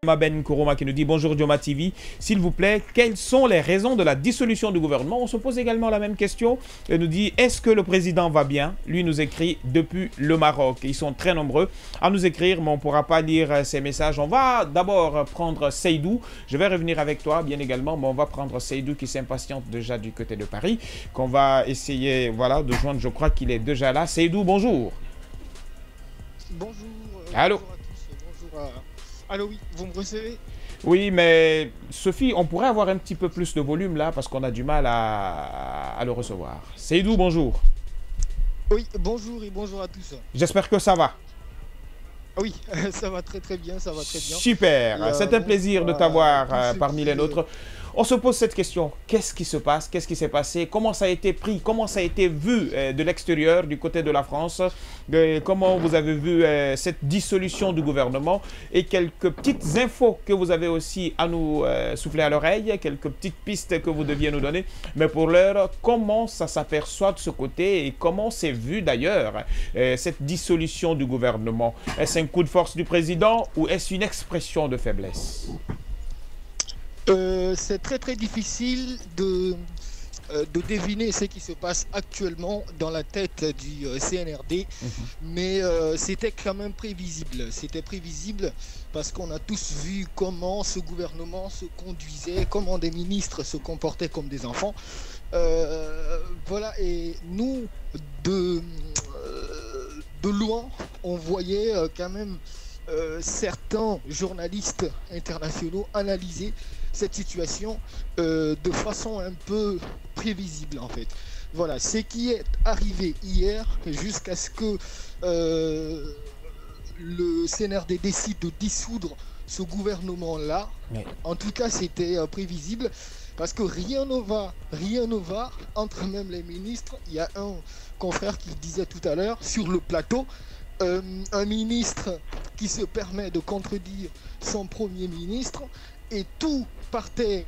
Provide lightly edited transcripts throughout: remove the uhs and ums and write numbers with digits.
Maben Koroma qui nous dit bonjour Dioma TV, s'il vous plaît, quelles sont les raisons de la dissolution du gouvernement? On se pose également la même question. Il nous dit est-ce que le président va bien? Lui nous écrit depuis le Maroc. Ils sont très nombreux à nous écrire, mais on ne pourra pas lire ces messages. On va d'abord prendre Seydou. Je vais revenir avec toi bien également, mais on va prendre Seydou qui s'impatiente déjà du côté de Paris, qu'on va essayer voilà, de joindre. Je crois qu'il est déjà là. Seydou, bonjour. Bonjour. Allô. Bonjour à tous. Bonjour à... Allô, oui, vous me recevez? Oui, mais Sophie, on pourrait avoir un petit peu plus de volume là parce qu'on a du mal à le recevoir. Seydou, bonjour. Oui, bonjour et bonjour à tous. J'espère que ça va. Oui, ça va très bien, ça va très bien. Super, c'est un plaisir de t'avoir parmi les qui... nôtres. On se pose cette question, qu'est-ce qui se passe? Qu'est-ce qui s'est passé? Comment ça a été pris? Comment ça a été vu de l'extérieur, du côté de la France? Comment vous avez vu cette dissolution du gouvernement? Et quelques petites infos que vous avez aussi à nous souffler à l'oreille, quelques petites pistes que vous deviez nous donner. Mais pour l'heure, comment ça s'aperçoit de ce côté et comment c'est vu d'ailleurs cette dissolution du gouvernement? Est-ce un coup de force du président ou est-ce une expression de faiblesse? C'est très difficile de deviner ce qui se passe actuellement dans la tête du CNRD, mais c'était quand même prévisible. C'était prévisible parce qu'on a tous vu comment ce gouvernement se conduisait, comment des ministres se comportaient comme des enfants. Voilà, et nous, de loin, on voyait quand même certains journalistes internationaux analyser cette situation de façon un peu prévisible en fait. Voilà, ce qui est arrivé hier jusqu'à ce que le CNRD décide de dissoudre ce gouvernement-là. Oui. En tout cas, c'était prévisible parce que rien ne va entre même les ministres. Il y a un confrère qui disait tout à l'heure sur le plateau, un ministre qui se permet de contredire son premier ministre et tout partait,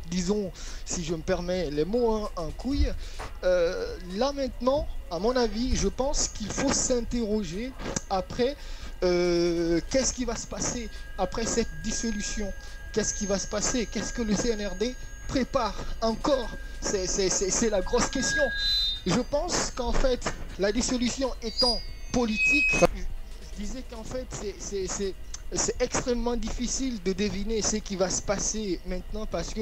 disons, si je me permets les mots, en couille. Là maintenant, à mon avis, je pense qu'il faut s'interroger après qu'est-ce qui va se passer après cette dissolution? Qu'est-ce qui va se passer? Qu'est-ce que le CNRD prépare encore? C'est la grosse question. Je pense qu'en fait, la dissolution étant politique, je disais qu'en fait, c'est extrêmement difficile de deviner ce qui va se passer maintenant parce que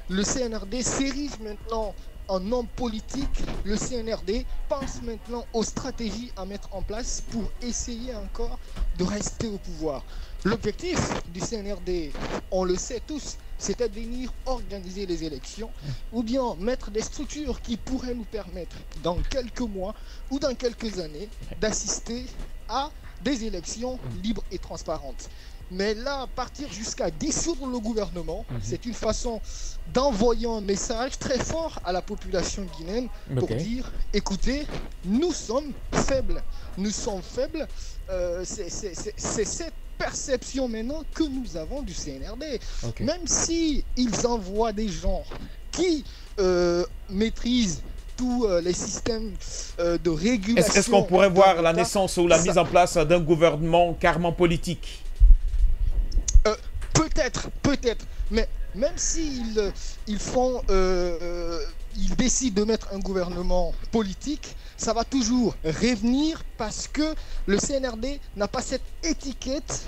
le CNRD s'érige maintenant en homme politique. Le CNRD pense maintenant aux stratégies à mettre en place pour essayer encore de rester au pouvoir. L'objectif du CNRD, on le sait tous, c'était de venir organiser les élections ou bien mettre des structures qui pourraient nous permettre dans quelques mois ou dans quelques années d'assister à des élections libres et transparentes. Mais là, partir jusqu'à dissoudre le gouvernement, c'est une façon d'envoyer un message très fort à la population guinéenne pour dire, écoutez, nous sommes faibles. Nous sommes faibles. C'est cette perception maintenant que nous avons du CNRD. Même si ils envoient des gens qui maîtrisent tous les systèmes de régulation. Est-ce qu'on pourrait voir la naissance ou la mise en place d'un gouvernement carrément politique? Peut-être, mais même s'ils ils décident de mettre un gouvernement politique, ça va toujours revenir parce que le CNRD n'a pas cette étiquette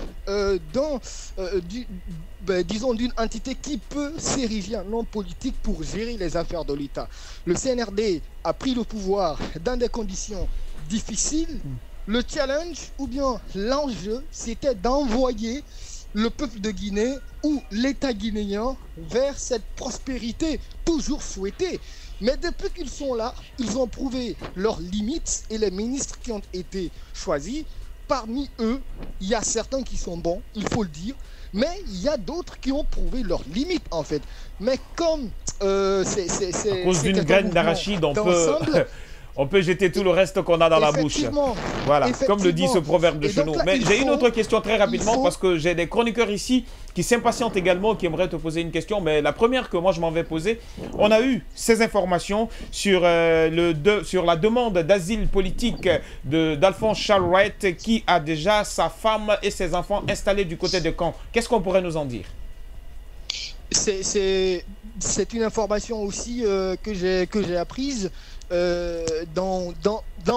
disons d'une entité qui peut s'ériger en homme politique pour gérer les affaires de l'État. Le CNRD a pris le pouvoir dans des conditions difficiles. Le challenge ou bien l'enjeu, c'était d'envoyer le peuple de Guinée ou l'État guinéen vers cette prospérité toujours souhaitée. Mais depuis qu'ils sont là, ils ont prouvé leurs limites et les ministres qui ont été choisis, parmi eux, il y a certains qui sont bons, il faut le dire, mais il y a d'autres qui ont prouvé leurs limites en fait. Mais comme à cause d'une graine d'arachide, On peut jeter tout le reste qu'on a dans la bouche. Voilà, comme le dit ce proverbe de chez nous. Mais j'ai une autre question très rapidement parce que j'ai des chroniqueurs ici qui s'impatientent également, qui aimeraient te poser une question. Mais la première que moi je m'en vais poser, on a eu ces informations sur, sur la demande d'asile politique d'Alphonse Charles Wright qui a déjà sa femme et ses enfants installés du côté de Caen. Qu'est-ce qu'on pourrait nous en dire? C'est une information aussi que j'ai apprise dans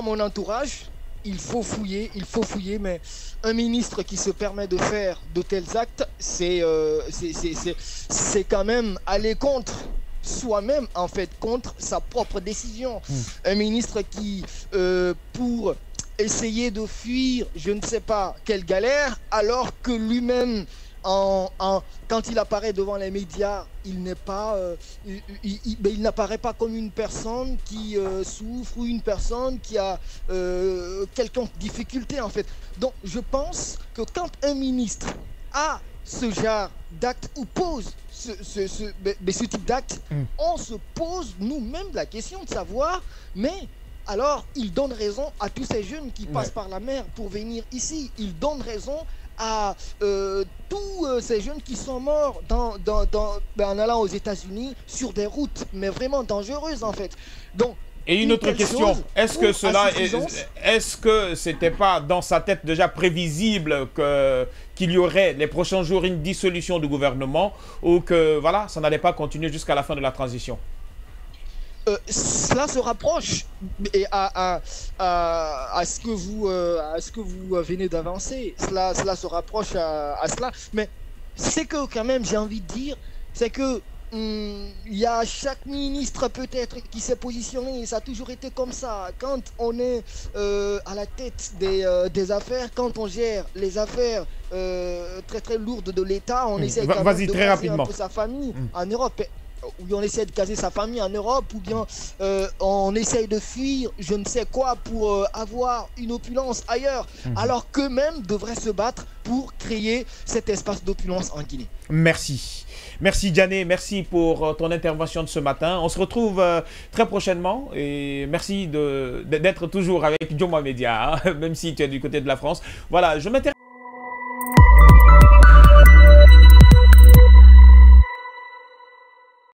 mon entourage. Il faut fouiller, mais un ministre qui se permet de faire de tels actes, c'est quand même aller contre soi-même, en fait, contre sa propre décision. Un ministre qui, pour essayer de fuir je ne sais pas quelle galère, alors que lui-même, quand il apparaît devant les médias, il n'est pas, il n'apparaît pas comme une personne qui souffre ou une personne qui a quelconque difficulté, en fait. Donc je pense que quand un ministre a ce genre d'acte ou pose ce type d'acte, on se pose nous-mêmes la question de savoir, mais alors il donne raison à tous ces jeunes qui passent par la mer pour venir ici. Il donne raison à tous ces jeunes qui sont morts en allant aux États-Unis sur des routes, mais vraiment dangereuses, en fait. Donc, et une autre question, est-ce que c'était pas dans sa tête déjà prévisible qu'il y aurait les prochains jours une dissolution du gouvernement, ou que voilà, ça n'allait pas continuer jusqu'à la fin de la transition? Cela se rapproche à ce que vous venez d'avancer. Cela se rapproche à cela. Mais c'est que quand même, j'ai envie de dire, c'est que il y a chaque ministre peut-être qui s'est positionné. Ça a toujours été comme ça. Quand on est à la tête des affaires, quand on gère les affaires très très lourdes de l'État, on essaie quand même de caser un peu sa famille en Europe. Ou bien on essaie de caser sa famille en Europe, ou bien on essaye de fuir je ne sais quoi pour avoir une opulence ailleurs, alors qu'eux-mêmes devraient se battre pour créer cet espace d'opulence en Guinée. Merci. Merci Diané, merci pour ton intervention de ce matin. On se retrouve très prochainement et merci d'être toujours avec Joma Media, hein, même si tu es du côté de la France. Voilà, je m'intéresse